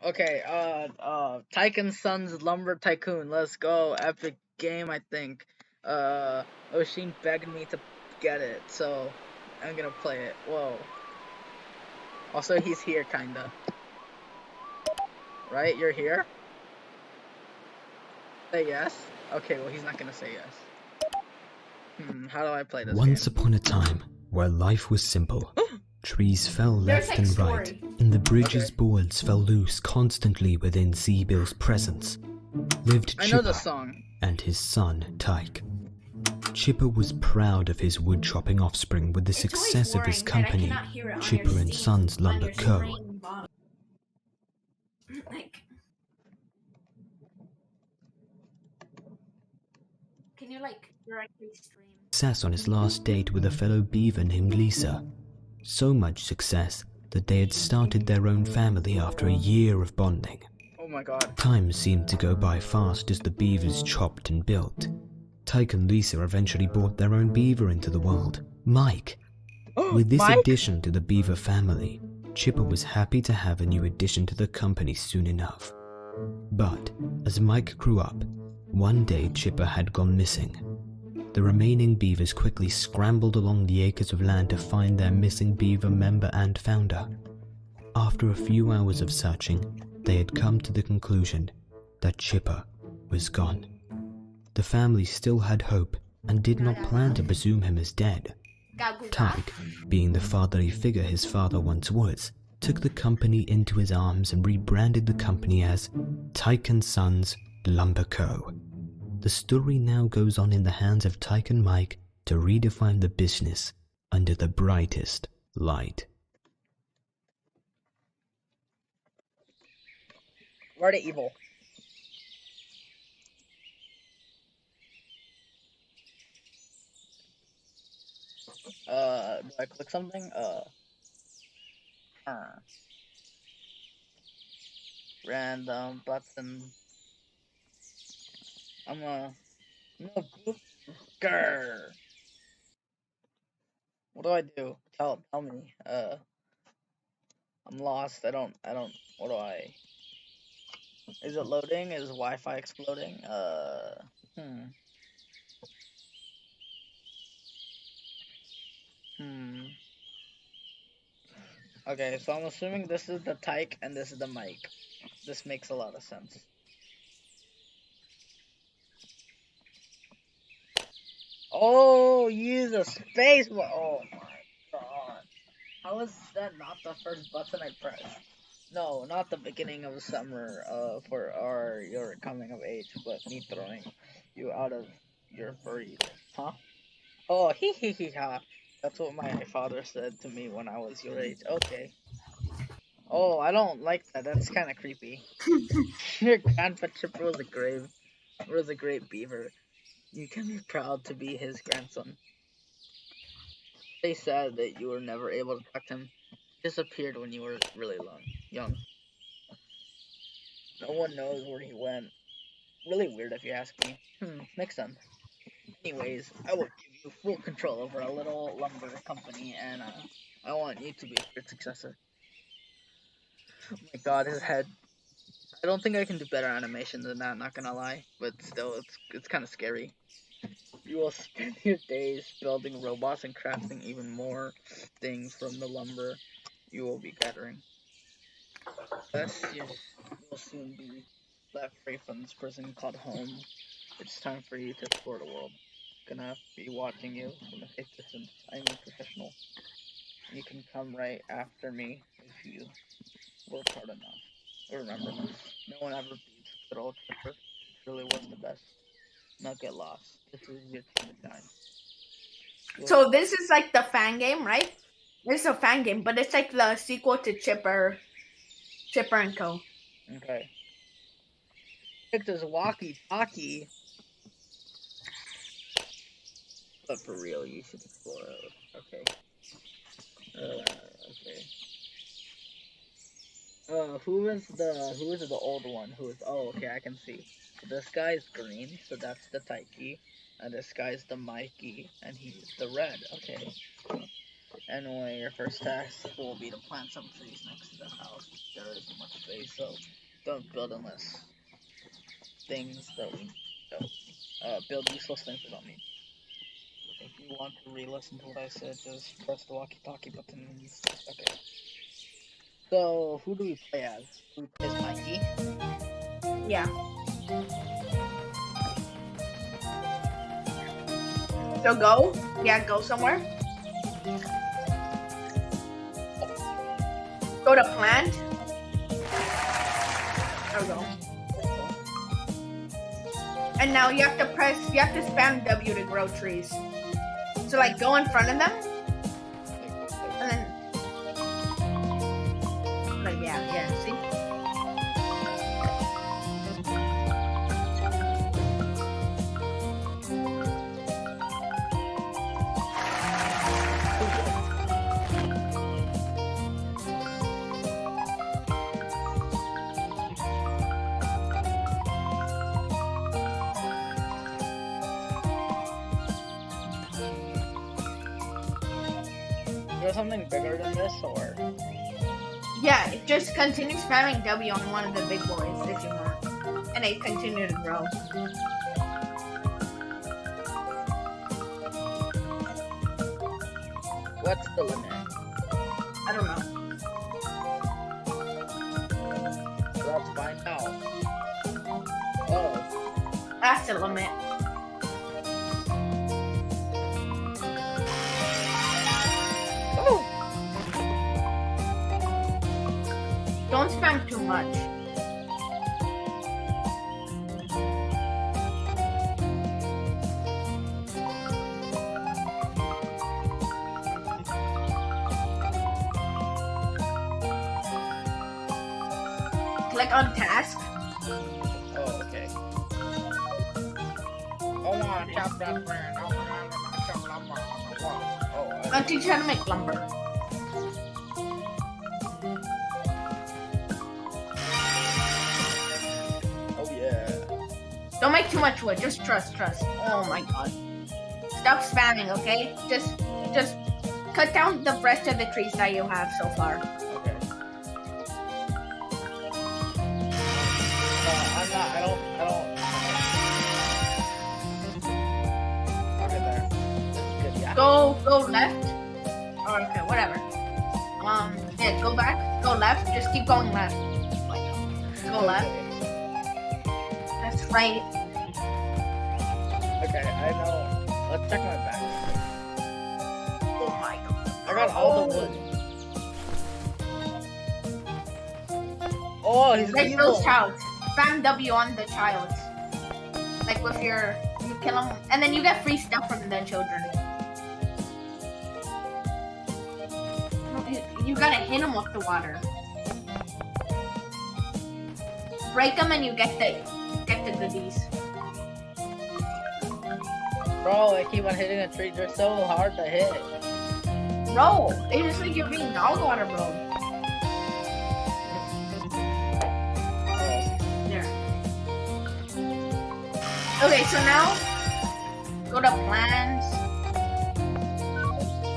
Okay, Tyke and Sons Lumber Tycoon. Let's go. Epic game, I think. Oshin begged me to get it, so I'm gonna play it. Whoa. Also, he's here, kinda. Right? You're here? Say yes? Okay, well, he's not gonna say yes. How do I play this Once game? upon a time, where life was simple, trees fell There's left like and right, story. and the bridge's Okay. boards fell loose constantly within Seabill's presence, lived I know the Chipper song. and his son, Tyke. Chipper was proud of his wood-chopping offspring with the It's always success of his boring that I company, cannot hear it on your Chipper and Sons on Lumber your Co. screen bottom. Like, can you like directly stream? Success on his last date with a fellow beaver named Lisa. So much success that they had started their own family after a year of bonding. Oh my god. Time seemed to go by fast as the beavers chopped and built. Tyke and Lisa eventually brought their own beaver into the world, Mike. With this Mike? addition to the beaver family, Chipper was happy to have a new addition to the company soon enough. But as Mike grew up, one day Chipper had gone missing. The remaining beavers quickly scrambled along the acres of land to find their missing beaver member and founder. After a few hours of searching, they had come to the conclusion that Chipper was gone. The family still had hope and did not plan to presume him as dead. Tyke, being the fatherly figure his father once was, took the company into his arms and rebranded the company as Tyke and Sons Lumber Co. The story now goes on in the hands of Tyke and Mike to redefine the business under the brightest light. Where the evil? Do I click something? Uh, Random button. I'm a no gooker. What do I do? Tell me. I'm lost. What do I? Is it loading? Is Wi-Fi exploding? Hmm. Hmm. Okay, so I'm assuming this is the Tyke and this is the mic. This makes a lot of sense. Oh, use a space bar. Oh my god. How is that not the first button I pressed? No, not the beginning of summer for your coming of age, but me throwing you out of your furry. Huh? Oh, hee hee hee ha. That's what my father said to me when I was your age. Okay. Oh, I don't like that. That's kind of creepy. Your grandpa Chipper was a great beaver. You can be proud to be his grandson. They said that you were never able to talk to him. He disappeared when you were really young. No one knows where he went. Really weird if you ask me. Makes sense. Anyways, I will give you full control over a little lumber company, and I want you to be a great successor. Oh my god, his head. I don't think I can do better animation than that, not gonna lie. But still, it's kind of scary. You will spend your days building robots and crafting even more things from the lumber you will be gathering. Thus, you will soon be left free from this prison called home. It's time for you to explore the world. Gonna be watching you from a safe distance. I'm a professional. You can come right after me if you work hard enough. Remember, no one ever beats good old Chipper. He truly was the best. Not get lost. This is your time to shine. So this is like the fan game, right? This is a fan game, but it's like the sequel to Chipper and Co. Okay. Pick this walkie-talkie, but for real, you should explore it. Okay. Okay. Who is the old one? Oh, okay, I can see. So this guy is green, so that's the Tyke, and this guy's the Mikey, and he's the red. Okay. Anyway, your first task will be to plant some trees next to the house. There isn't much space, so don't build unless things that we don't build useless things we don't need. If you want to re-listen to what I said, just press the walkie-talkie buttons. Okay. So, who do we play as? Who plays Mikey? Yeah. So go. Yeah, go somewhere. Go to plant. There we go. And now you have to spam W to grow trees. So like go in front of them. And then like yeah, see? Is there something bigger than this, or? Yeah, just continue spamming W on one of the big boys if you want. And they continue to grow. What's the limit? I don't know. Let's find out. Oh. That's the limit. Oh! Don't spam too much. Click on task. Oh, okay. I want to chop that man. I want to chop lumber on the wall. Oh, I'll teach you how to make lumber. oh yeah. Don't make too much wood. Just trust. Oh my god. Stop spamming, okay? Just cut down the rest of the trees that you have so far. Okay. I don't. Okay, there. This is good, yeah. Go left. Oh, okay, whatever. Yeah, go back. Go left. Just keep going left. Go left. That's right. Okay, I know. Let's check my back. Oh my god. I got all the wood. Oh, he's Like evil. those childs. Spam W on the childs. Like with you kill them, and then you get free stuff from the children. You gotta hit them with the water. Break them and you get the goodies. Bro, I keep on hitting the trees. They're so hard to hit. Bro, it's just like you're being dog water, bro. There. Okay, so now go to plans.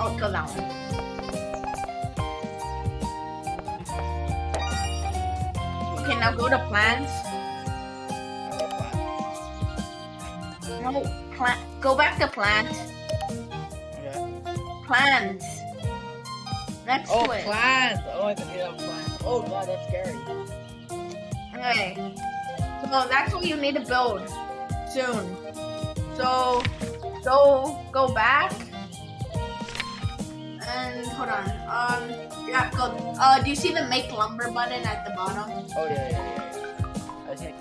Oh, go that one. Okay, now go to plans. No, go back to plants. Okay. Plants. Next Oh, to it. plants! Oh, I can hit up plants. Oh god, that's scary. Okay. So that's what you need to build soon. So go back and hold on. Yeah, go. Do you see the make lumber button at the bottom? Oh yeah. I think.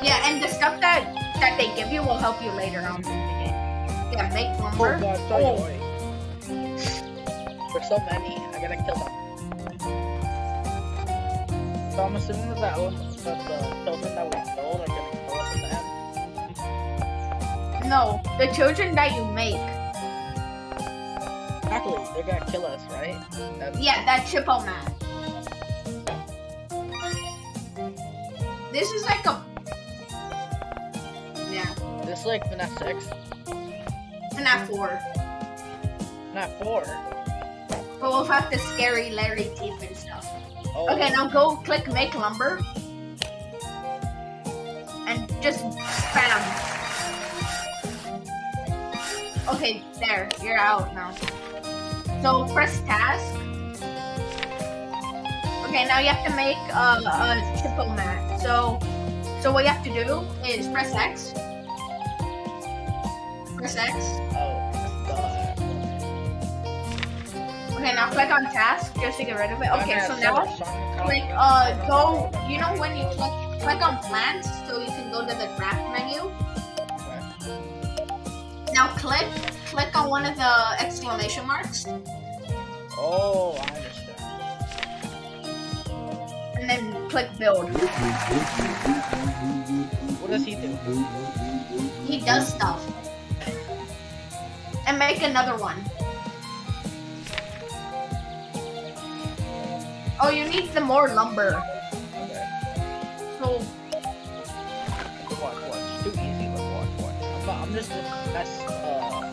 Yeah, and the stuff that they give you will help you later on in the game. Yeah, make lumber. Oh god, sorry. There's so many. I gotta kill them. So I'm assuming that the children that we killed are gonna kill us in the end. No, the children that you make. Exactly, they're gonna kill us, right? Yeah, that Chippo man. This is like a... Yeah. This is like FNAF 6. FNAF 4. Not 4. But we'll have the scary Larry teeth and stuff. Oh. Okay, now go click make lumber. And just spam. Okay, there. You're out now. So press task. Okay, now you have to make a triple mat. So what you have to do is press X. Press X. Oh, Okay, now click on task just to get rid of it. Okay, so now click go. You know when you click on plants, so you can go to the craft menu. Now click on one of the exclamation marks. Oh, I understand. And then click build. What does he do? He does stuff. And make another one. Oh, you need some more lumber. Okay. So Watch. Too easy, but watch. I'm just the best farmer in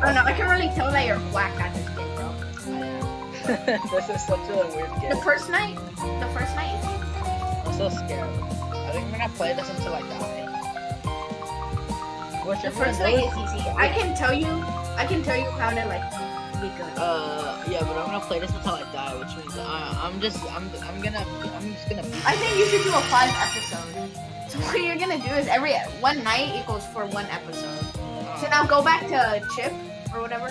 I don't know, I can really tell that you're whack at this game, bro. This is such a weird game. The first night is I'm so scared. I think I'm gonna play this until I die. Which the first night is easy. I can tell you how to like be good. Yeah, but I'm gonna play this until I die, which means I'm just gonna beat I think you should do a 5 episode. So what you're gonna do is every one night equals for 1 episode. So now go back to Chip or whatever.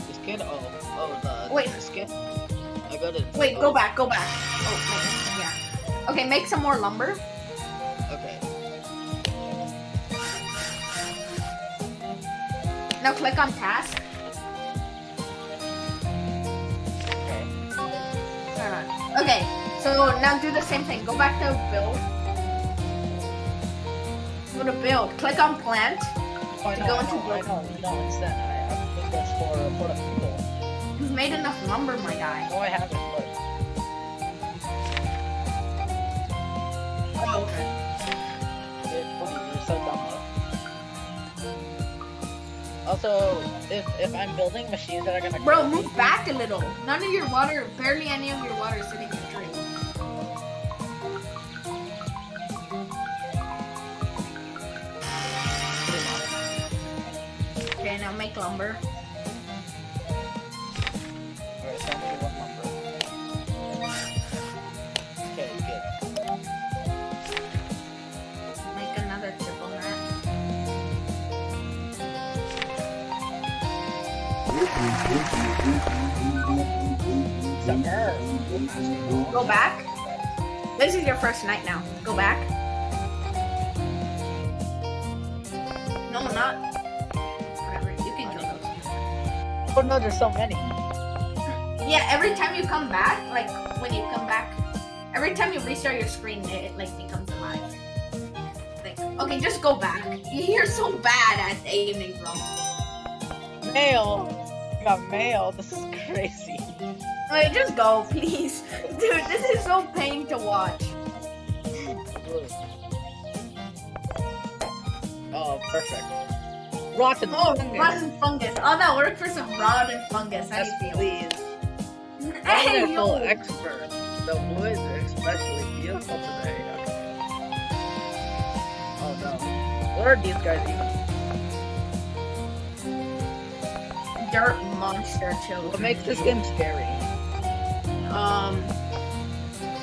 this kid. This kid. I got it. Wait, go back. Oh, wait, yeah. Okay, make some more lumber. Okay. Now click on task. Okay, so now do the same thing. Go back to build. Go to build. Click on plant. I To go into build. No, instead I think that's for the people. You've made enough lumber, my guy. No, I haven't. Look. Oh, okay. You're so dumb. Also, if I'm building machines that are gonna Bro, move back a little. None of your water, barely any of your water is sitting in the tree. Okay, now make lumber. Alright, so I'm gonna one lumber. Okay, good. Make another triple mat. Summer. Go back. This is your first night now. Go back. No, not. Whatever. You can kill those. Oh no, there's so many. Yeah, every time you come back, like when you come back, every time you restart your screen, it like becomes alive. Like, okay, just go back. You're so bad at aiming, bro. Mail. I got mail. This is crazy. Wait, just go, please. Dude, this is so pain to watch. Oh, perfect. Rotten Oh, fungus. rotten fungus. Oh, that worked for some rotten fungus. How Yes, do you feel? please. Hey, Wonderful yo. expert. The wood is especially beautiful today. Oh no. What are these guys eating? Dirt monster children. What makes this game scary?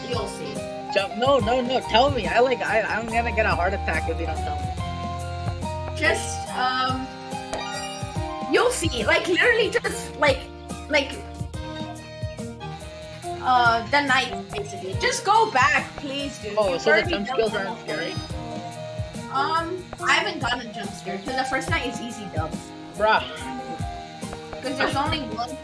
You'll see. No. Tell me. I'm gonna get a heart attack if you don't tell me. Just, you'll see. Like, literally just, the night, basically. Just go back, please, dude. Oh, You've so the already jump done skills that. aren't scary? I haven't gotten jump scared, because the first night is easy dubs. Bruh. Because there's only one.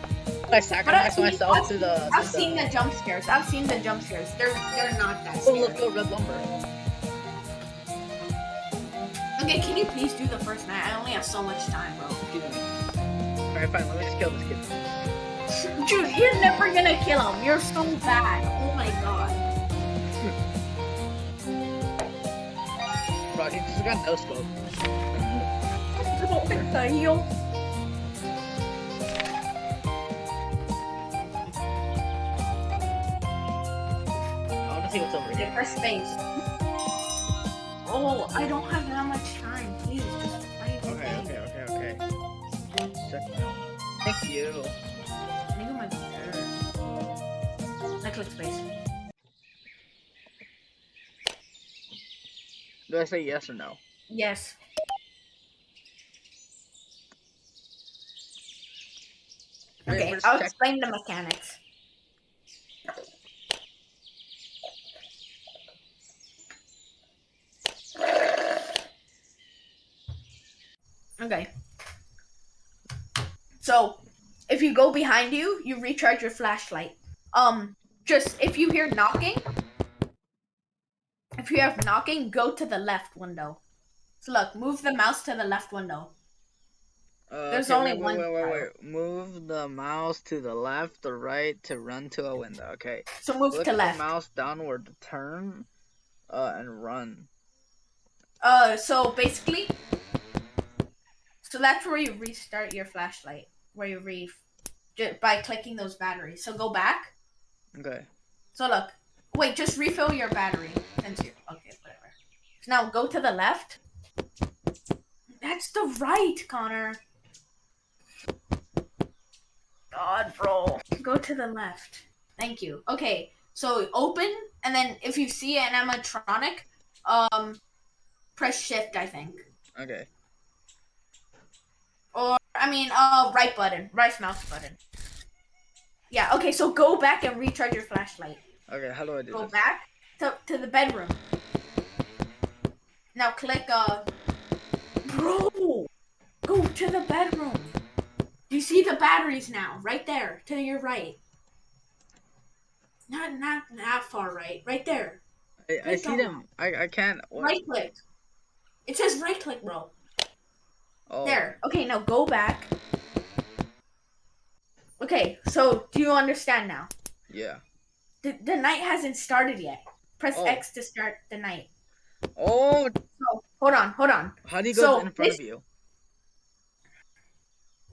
I sacrificed myself to the... I've seen the jump scares. They're not that Oh, scary. look, red lumber. Okay, can you please do the first night? I only have so much time, bro. Excuse me. Alright, fine, let me just kill this kid. Dude, you're never gonna kill him. You're so bad. Oh my god. Bro, he just got no scope. What the hell? I want to see what's over Okay, here. press space. Oh, I don't have that much time. Please, just play the game. Okay. Check it out. Thank you. I think it might be better. I click space. Do I say yes or no? Yes. Wait, Okay, first I'll check. explain the mechanics. Okay. So, if you go behind you, you recharge your flashlight. Just if you hear knocking, go to the left window. So look, move the mouse to the left window. There's Okay, only wait. one tile. Move the mouse to the left or right to run to a window. Okay. So move Click to the left. mouse downward to turn, and run. So basically, so that's where you restart your flashlight. Where you by clicking those batteries. So go back. Okay. So look, wait, just refill your battery. Since you're okay, whatever. So now go to the left. That's the right, Connor. God, bro. Go to the left. Thank you. Okay, so open, and then if you see an animatronic, press shift, I think. Okay. Or, right button. Right mouse button. Yeah, okay, so go back and recharge your flashlight. Okay, how do I do Go this? back to the bedroom. Now click, Bro! Go to the bedroom. Do you see the batteries now? Right there, to your right. Not that far right. Right there. I Click see on them. I can't. that. What? Right click. It says right click, bro. Oh. There. Okay, now go back. Okay, so do you understand now? Yeah. The night hasn't started yet. Press Oh. X to start the night. Oh. So, hold on. How do you go So in front of you?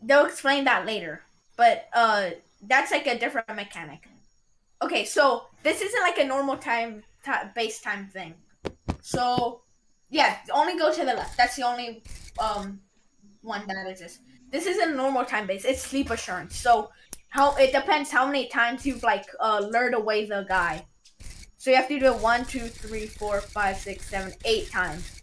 they'll explain that later. But that's like a different mechanic. Okay, so this isn't like a normal base time thing. So yeah, only go to the left. That's the only one that exists. This isn't normal time base. It's sleep assurance. So how it depends how many times you've lured away the guy. So you have to do it 1, 2, 3, 4, 5, 6, 7, 8 times.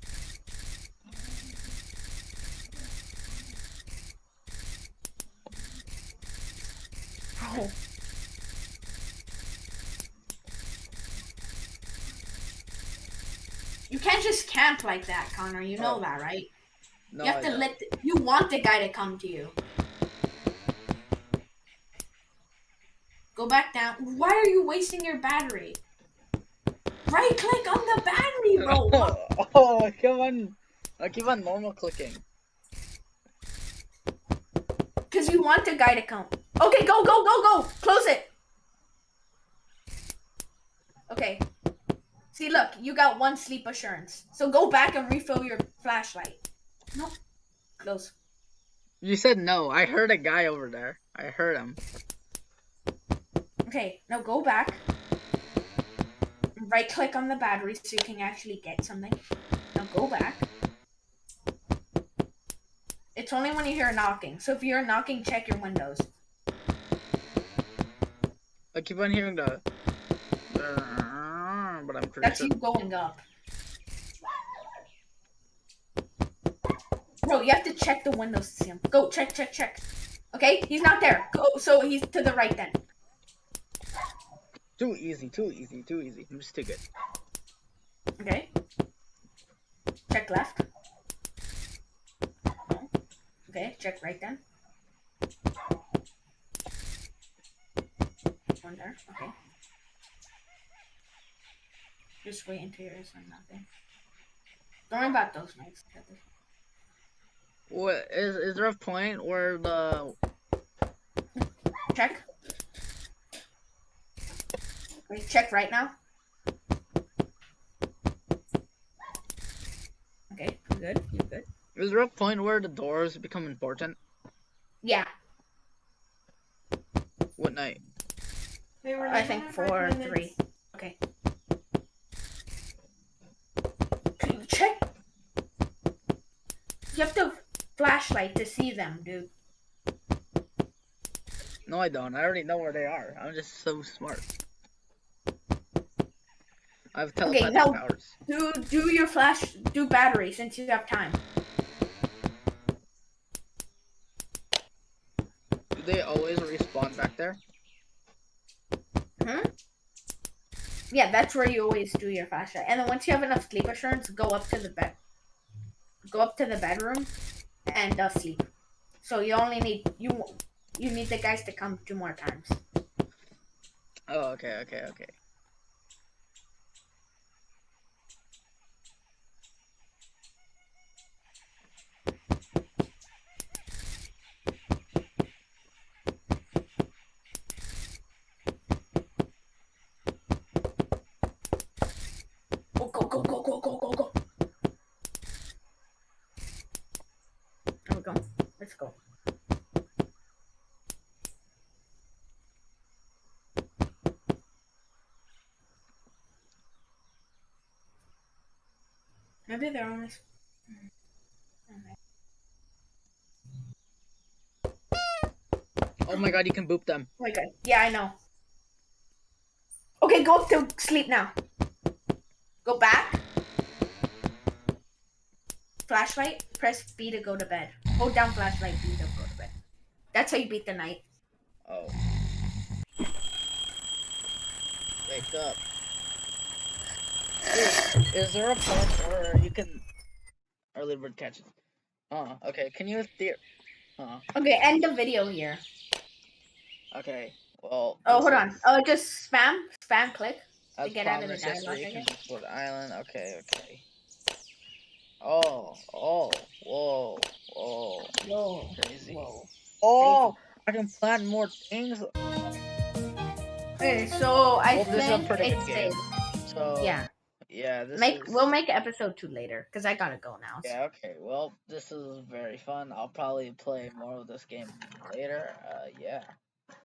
Bro. You can't just camp like that, Connor. You know that, right? No, You have to you want the guy to come to you. Go back down. Why are you wasting your battery? Right click on the battery, bro. Oh, come on. I keep on normal clicking. Because you want the guy to come. Okay, go. Close it. Okay. See, look, you got 1 sleep assurance. So go back and refill your flashlight. Nope. Close. You said no. I heard a guy over there. I heard him. Okay, now go back. Right click on the battery so you can actually get something. Now go back. It's only when you hear knocking. So if you hear knocking, check your windows. I keep on hearing the. But I'm pretty That's sure. you going up. Bro, you have to check the windows to see him. Go, check. Okay, he's not there. Go, so he's to the right then. Too easy. I'm just too good. Okay. Check left. Okay, check right then. One there. Okay. Just wait until you're saying nothing. Don't worry about those nights. What is there a point where the Check. Wait, check right now. Okay, you're good. Is there a point where the doors become important? Yeah, What night? I think 4 or 3. Okay. Check. You have to flashlight to see them, dude. No, I don't. I already know where they are. I'm just so smart. I have Okay, telepathic now powers. do your do battery since you have time. Do they always respawn back there? Hmm? Yeah, that's where you always do your flashlight. And then once you have enough sleep assurance, go up to the bed. Go up to the bedroom and sleep. So you only need you need the guys to come 2 more times. Oh, okay, okay, okay. Go go go go go go go go. There we go. Let's go. Maybe they're only. Oh my god, you can boop them. Oh my god. Yeah, I know. Okay, go to sleep now. Go back. Flashlight. Press B to go to bed. Hold down flashlight B to go to bed. That's how you beat the night. Oh. Wake up. Wait, is there a point where you can early bird catches? Okay. Can you Okay, end the video here. Okay. Well, Oh, this hold on. is Just spam click to as get out of the promised dialogue, yesterday. You I can guess. explore the island. Okay, okay. Oh, whoa, Whoa. crazy. Whoa. Oh, I can plan more things. Okay, so I Well, this is a think pretty good it's game. safe. So, Yeah. yeah, this Make is. we'll make episode 2 later because I gotta go now. Yeah, okay. Well, this is very fun. I'll probably play more of this game later. Yeah.